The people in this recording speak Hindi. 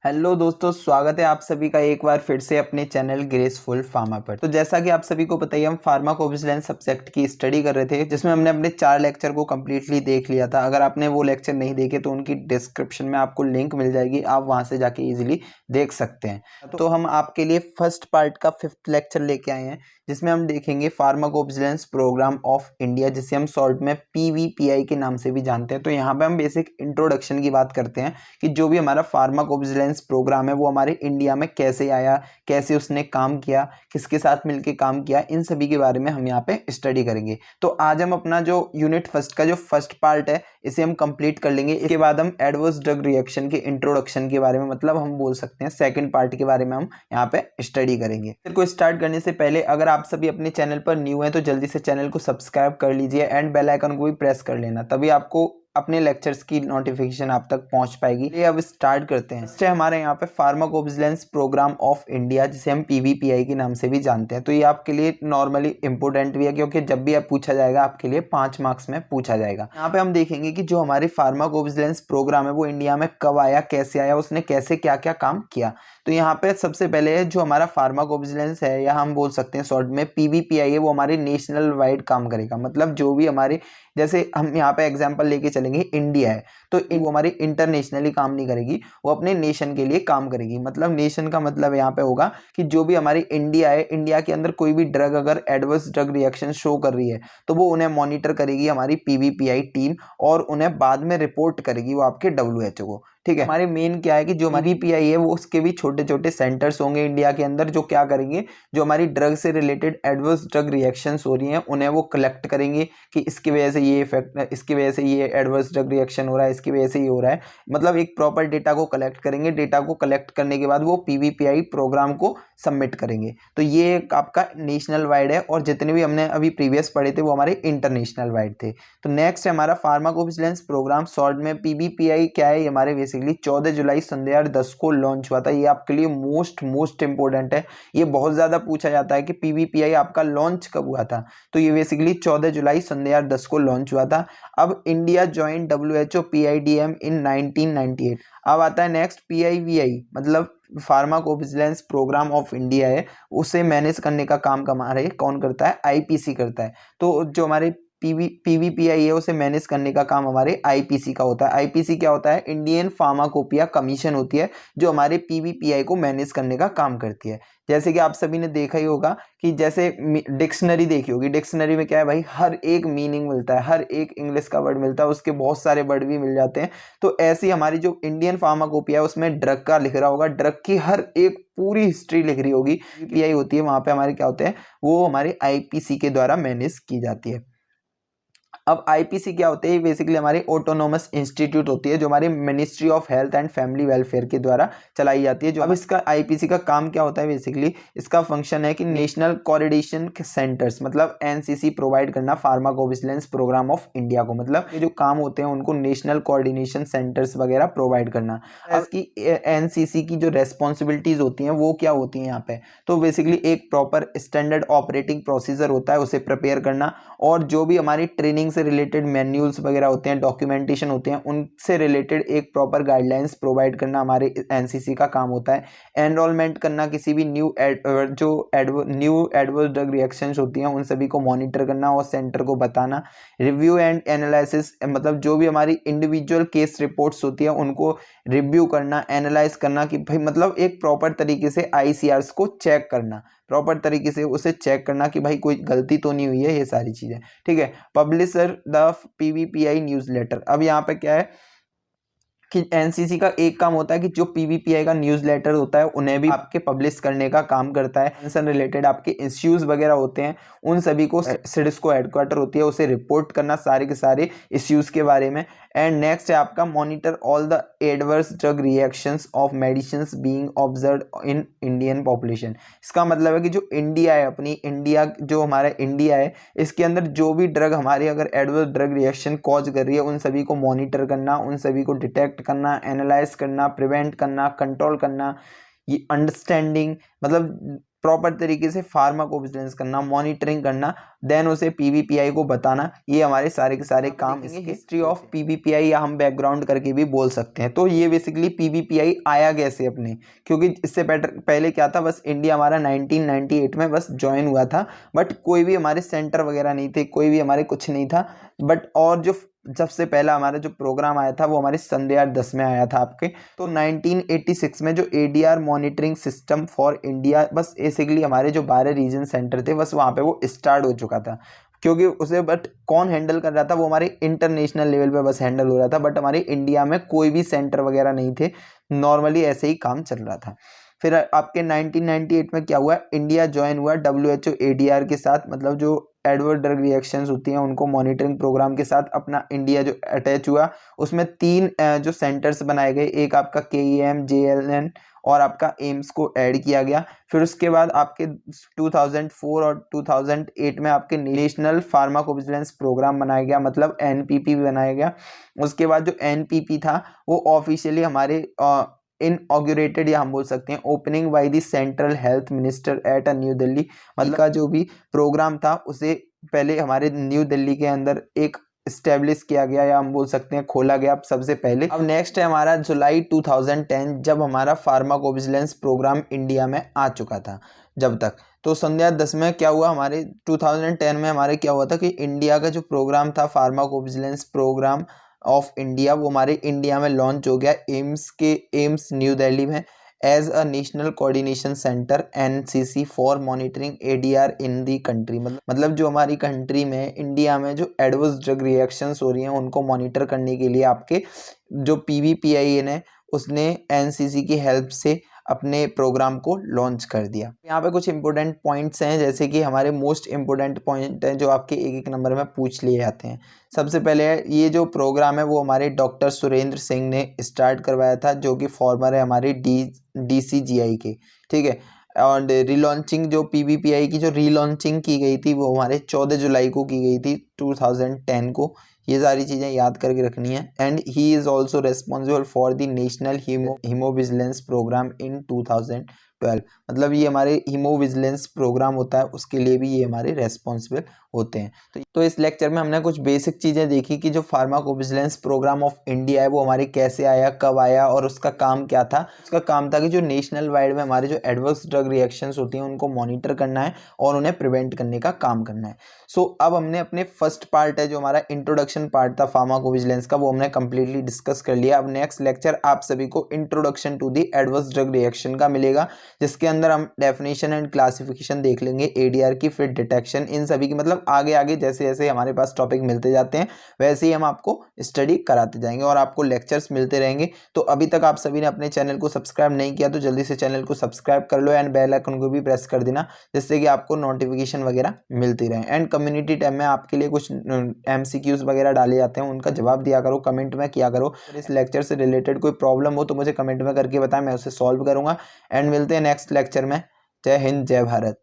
हेलो दोस्तों, स्वागत है आप सभी का एक बार फिर से अपने चैनल ग्रेसफुल फार्मा पर। तो जैसा कि आप सभी को पता ही, हम फार्माकोविजिलेंस सब्जेक्ट की स्टडी कर रहे थे, जिसमें हमने अपने 4 लेक्चर को कम्प्लीटली देख लिया था। अगर आपने वो लेक्चर नहीं देखे तो उनकी डिस्क्रिप्शन में आपको लिंक मिल जाएगी, आप वहां से जाके इजीली देख सकते हैं। तो हम आपके लिए फर्स्ट पार्ट का 5th लेक्चर लेके आए हैं, जिसमें हम देखेंगे फार्माकोविजिलेंस प्रोग्राम ऑफ इंडिया, जिसे हम शॉर्ट में पीवीपीआई के नाम से भी जानते हैं। तो यहाँ पे हम बेसिक इंट्रोडक्शन की बात करते हैं कि जो भी हमारा फार्माकोविजिलेंस प्रोग्राम है वो हमारे इंडिया में कैसे आया, कैसे उसने काम किया, किसके साथ मिलके काम किया, इन सभी के बारे में हम यहाँ पे स्टडी करेंगे। तो आज हम अपना जो यूनिट फर्स्ट का जो फर्स्ट पार्ट है इसे हम कंप्लीट कर लेंगे। इसके बाद हम एडवर्स ड्रग रिएक्शन के इंट्रोडक्शन के बारे में, मतलब हम बोल सकते हैं सेकंड पार्ट के बारे में हम यहाँ पे स्टडी करेंगे। फिर को स्टार्ट करने से पहले अगर आप सभी अपने चैनल पर न्यू हैं तो जल्दी से चैनल को सब्सक्राइब कर लीजिए एंड बेल आइकन को भी प्रेस कर लेना, तभी आपको अपने लेक्चर्स की नोटिफिकेशन आप तक पहुंच पाएगी। ये अब स्टार्ट करते हैं। इससे हमारे यहाँ पे फार्माकोविजिलेंस प्रोग्राम ऑफ इंडिया, जिसे हम पीवीपीआई के नाम से भी जानते हैं। तो ये आपके लिए नॉर्मली इंपोर्टेंट भी है, क्योंकि जब भी आप पूछा जाएगा आपके लिए 5 मार्क्स में पूछा जाएगा। यहाँ पे हम देखेंगे कि जो हमारी फार्माकोविजिलेंस प्रोग्राम है वो इंडिया में कब आया, कैसे आया, उसने कैसे क्या क्या काम किया। तो यहाँ पे सबसे पहले जो हमारा फार्माकोविजिलेंस है, या हम बोल सकते हैं शॉर्ट में पीवीपीआई है, वो हमारे नेशनल वाइड काम करेगा। मतलब जो भी हमारे, जैसे हम यहाँ पे एग्जांपल लेके चलेंगे, इंडिया है तो वो हमारी इंटरनेशनली काम नहीं करेगी, वो अपने नेशन के लिए काम करेगी। मतलब नेशन का मतलब यहाँ पे होगा कि जो भी हमारी इंडिया है, इंडिया के अंदर कोई भी ड्रग अगर एडवर्स ड्रग रिएक्शन शो कर रही है तो वो उन्हें मॉनिटर करेगी हमारी पीवीपीआई टीम, और उन्हें बाद में रिपोर्ट करेगी वो आपके डब्ल्यूएचओ को। ठीक है, हमारे मेन क्या है कि जो हमारी पीआई है वो उसके भी छोटे छोटे सेंटर्स होंगे इंडिया के अंदर, जो क्या करेंगे, जो हमारी ड्रग से रिलेटेड एडवर्स ड्रग रिएक्शंस हो रही हैं उन्हें वो कलेक्ट करेंगे कि इसकी वजह से ये इफेक्ट, इसकी वजह से ये एडवर्स ड्रग रिएक्शन हो रहा है, इसकी वजह से ये हो रहा है। मतलब एक प्रॉपर डेटा को कलेक्ट करेंगे। डेटा को कलेक्ट करने के बाद वो पीवीपीआई प्रोग्राम को सबमिट करेंगे। तो ये एक आपका नेशनल वाइड है, और जितने भी हमने अभी प्रीवियस पढ़े थे वो हमारे इंटरनेशनल वाइड थे। तो नेक्स्ट है हमारा फार्माकोविजिलेंस प्रोग्राम, शॉर्ट में पीवीपीआई क्या है, ये हमारे बेसिकली 14 जुलाई सन 2010 को लॉन्च हुआ था। ये आपके लिए मोस्ट इंपॉर्टेंट है, ये बहुत ज्यादा पूछा जाता है कि पीवीपीआई आपका लॉन्च कब हुआ था। तो ये बेसिकली 14 जुलाई सन 2010 को लॉन्च हुआ था। अब इंडिया ज्वाइन डब्ल्यूएचओ पीआईडीएम इन 1998। अब आता है नेक्स्ट पीआईवीआई, मतलब फार्माकोविजिलेंस प्रोग्राम ऑफ इंडिया है, उसे मैनेज करने का काम हमारे कौन करता है, आईपीसी करता है। तो जो हमारे पीवीपीआई है उसे मैनेज करने का काम हमारे आईपीसी का होता है। आईपीसी क्या होता है, इंडियन फार्माकोपिया कमीशन होती है, जो हमारे पीवीपीआई को मैनेज करने का काम करती है। जैसे कि आप सभी ने देखा ही होगा कि जैसे डिक्शनरी देखी होगी, डिक्शनरी में क्या है भाई, हर एक मीनिंग मिलता है, हर एक इंग्लिश का वर्ड मिलता है, उसके बहुत सारे वर्ड भी मिल जाते हैं। तो ऐसी हमारी जो इंडियन फार्माकोपिया है उसमें ड्रग का लिख रहा होगा, ड्रग की हर एक पूरी हिस्ट्री लिख रही होगी। पीआई होती है वहां पे हमारे क्या होते हैं, वो हमारे आईपीसी के द्वारा मैनेज की जाती है। अब आईपीसी क्या होते हैं, बेसिकली हमारी ऑटोनोमस इंस्टीट्यूट होती है, जो हमारी ministry of health and family welfare के द्वारा चलाई जाती है। जो अब इसका आईपीसी का काम क्या होता है, बेसिकली इसका फंक्शन है कि नेशनल कोऑर्डिनेशन सेंटर्स, मतलब एनसीसी प्रोवाइड करना फार्माकोविजिलेंस प्रोग्राम ऑफ इंडिया को। मतलब ये जो काम होते हैं उनको नेशनल कोऑर्डिनेशन सेंटर्स वगैरह प्रोवाइड करना। इसकी एनसीसी की जो रेस्पॉन्सिबिलिटीज होती हैं वो क्या होती हैं यहाँ पे, तो बेसिकली एक प्रॉपर स्टैंडर्ड ऑपरेटिंग प्रोसीजर होता है, उसे प्रिपेयर करना, और जो भी हमारी ट्रेनिंग से रिलेटेड मैन्युअल्स वगैरह होते हैं, डॉक्यूमेंटेशन होते हैं, उनसे रिलेटेड एक प्रॉपर गाइडलाइंस प्रोवाइड करना हमारे एनसीसी का काम होता है। एनरोलमेंट करना किसी भी न्यू एडवर्स ड्रग रिएक्शंस होती हैं उन सभी को मॉनिटर करना और सेंटर को बताना। रिव्यू एंड एनालिसिस, मतलब जो भी हमारी इंडिविजुअल केस रिपोर्ट्स होती है उनको रिव्यू करना, एनालाइज करना कि भाई, मतलब एक प्रॉपर तरीके से आईसीआरस को चेक करना, प्रॉपर तरीके से उसे चेक करना कि भाई कोई गलती तो नहीं हुई है, ये सारी चीजें। ठीक है, पब्लिशर द पीवीपीआई न्यूज़लेटर। अब यहाँ पे क्या है कि एनसीसी का एक काम होता है कि जो पीवीपीआई का न्यूज़लेटर होता है उन्हें भी आपके पब्लिश करने का काम करता है। पेंशन रिलेटेड आपके इश्यूज वगैरह होते हैं उन सभी को, सिडस्को हेडक्वार्टर होती है, उसे रिपोर्ट करना सारे के सारे इश्यूज के बारे में। एंड नेक्स्ट है आपका monitor all the adverse drug reactions of medicine being observed in Indian population. इसका मतलब है कि जो इंडिया है, अपनी इंडिया, जो हमारा इंडिया है, इसके अंदर जो भी ड्रग हमारी अगर एडवर्स ड्रग रिएक्शन कॉज कर रही है उन सभी को मॉनिटर करना, उन सभी को डिटेक्ट करना, एनालाइज करना, प्रिवेंट करना, कंट्रोल करना, ये अंडरस्टैंडिंग, मतलब प्रॉपर तरीके से फार्माकोविजिलेंस करना, मॉनिटरिंग करना, देन उसे पीवीपीआई को बताना, ये हमारे सारे के सारे काम इसके हिस्ट्री ऑफ पीवीपीआई या हम बैकग्राउंड करके भी बोल सकते हैं। तो ये बेसिकली पीवीपीआई आया कैसे अपने, क्योंकि इससे पहले क्या था, बस इंडिया हमारा 1998 में बस ज्वाइन हुआ था, बट कोई भी हमारे सेंटर वगैरह नहीं थे, कोई भी हमारे कुछ नहीं था। बट और जो सबसे पहला हमारा जो प्रोग्राम आया था वो हमारे सन 2010 में आया था आपके। तो 1986 में जो ADR monitoring system for India, बस बेसिकली हमारे जो 12 रीजन सेंटर थे बस वहाँ पे वो स्टार्ट हो चुका था, क्योंकि उसे बट कौन हैंडल कर रहा था, वो हमारे इंटरनेशनल लेवल पे बस हैंडल हो रहा था, बट हमारे इंडिया में कोई भी सेंटर वगैरह नहीं थे, नॉर्मली ऐसे ही काम चल रहा था। फिर आपके 1998 में क्या हुआ, इंडिया ज्वाइन हुआ WHO एडीआर के साथ, मतलब जो एडवर्स ड्रग रिएक्शंस होती हैं उनको मॉनिटरिंग प्रोग्राम के साथ अपना इंडिया जो अटैच हुआ। उसमें 3 जो सेंटर्स बनाए गए, एक आपका KEM, JLN और आपका एम्स को ऐड किया गया। फिर उसके बाद आपके 2004 और 2008 में आपके नेशनल फार्माकोविजिलेंस प्रोग्राम बनाया गया, मतलब NPP बनाया गया। उसके बाद जो NPP था वो ऑफिशियली हमारे इनऑग्यूरेटेड, या हम बोल सकते हैं opening by the central health minister eight new Delhi, मतलब का जो भी प्रोग्राम था उसे पहले हमारे न्यू दिल्ली के अंदर एक स्टेब्लिश किया गया, या हम बोल सकते हैं खोला गया सबसे पहले। अब नेक्स्ट है हमारा जुलाई 2010, जब हमारा फार्माकोविजिलेंस प्रोग्राम इंडिया में आ चुका था। जब तक तो सन 2010 में क्या हुआ, हमारे 2010 में हमारे क्या हुआ था कि इंडिया का जो प्रोग्राम था फार्माकोविजिलेंस प्रोग्राम ऑफ इंडिया, वो हमारे इंडिया में लॉन्च हो गया एम्स न्यू दिल्ली में as a national coordination centre NCC for monitoring ADR in the country. मतलब जो हमारी कंट्री में इंडिया में जो एडवर्स ड्रग रिएक्शंस हो रही हैं उनको मॉनिटर करने के लिए आपके जो पीवीपीआई ने उसने NCC की हेल्प से अपने प्रोग्राम को लॉन्च कर दिया। यहाँ पे कुछ इंपॉर्टेंट पॉइंट्स हैं, जैसे कि हमारे मोस्ट इंपॉर्टेंट पॉइंट हैं जो आपके एक नंबर में पूछ लिए जाते हैं। सबसे पहले ये जो प्रोग्राम है वो हमारे डॉक्टर सुरेंद्र सिंह ने स्टार्ट करवाया था, जो कि फॉर्मर है हमारे DCGI के, ठीक है। और रीलॉन्चिंग जो पीवीपीआई की जो रीलॉन्चिंग की गई थी वो हमारे 14 जुलाई को की गई थी 2010 को। ये सारी चीज़ें याद करके रखनी है। And he is also responsible for the national haemovigilance programme in 2012, मतलब ये हमारे हीमो विजिलेंस प्रोग्राम होता है उसके लिए भी ये हमारे रेस्पॉन्सिबल होते हैं। तो इस लेक्चर में हमने कुछ बेसिक चीज़ें देखी कि जो फार्माकोविजिलेंस प्रोग्राम ऑफ इंडिया है वो हमारे कैसे आया, कब आया और उसका काम क्या था। उसका काम था कि जो नेशनल वाइड में हमारे जो एडवर्स ड्रग रिएक्शंस होती हैं उनको मॉनिटर करना है और उन्हें प्रिवेंट करने का काम करना है। सो अब हमने अपने फर्स्ट पार्ट है जो हमारा इंट्रोडक्शन पार्ट था फार्माकोविजिलेंस का, वो हमने कंप्लीटली डिस्कस कर लिया। अब नेक्स्ट लेक्चर आप सभी को introduction to the adverse drug reaction का मिलेगा, जिसके अंदर हम डेफिनेशन एंड क्लासिफिकेशन देख लेंगे एडीआर की, फिर डिटेक्शन, इन सभी की, मतलब आगे आगे जैसे जैसे हमारे पास टॉपिक मिलते जाते हैं वैसे ही हम आपको स्टडी कराते जाएंगे और आपको लेक्चर्स मिलते रहेंगे। तो अभी तक आप सभी ने अपने चैनल को सब्सक्राइब नहीं किया तो जल्दी से चैनल को सब्सक्राइब कर लो एंड बेल आइकन को भी प्रेस कर देना, जिससे कि आपको नोटिफिकेशन वगैरह मिलती रहे। एंड कम्युनिटी टैब में आपके लिए कुछ MCQs वगैरह डाले जाते हैं, उनका जवाब दिया करो, कमेंट में किया करो। अगर इस लेक्चर से रिलेटेड कोई प्रॉब्लम हो तो मुझे कमेंट में करके बताएं, मैं उसे सॉल्व करूंगा। एंड मिलते हैं नेक्स्ट लेक्चर में। जय हिंद, जय भारत।